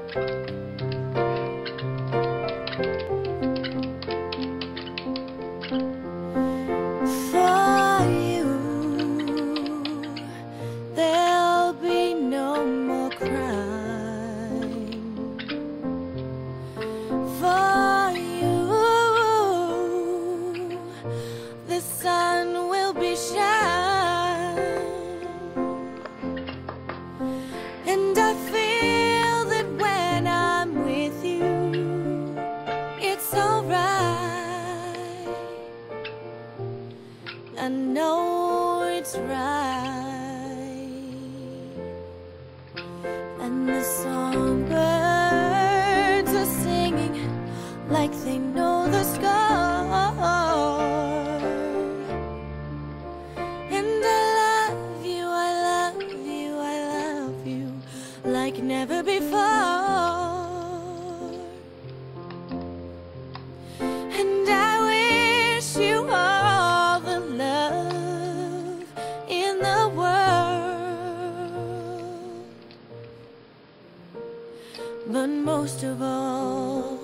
For you, there'll be no more crime. For you, the sun will be shining. And I feel that when I'm with you, it's alright. I know it's right. And the songbirds are singing like they know the score. And I love you, I love you, I love you like never before. And I wish you all the love in the world. But most of all,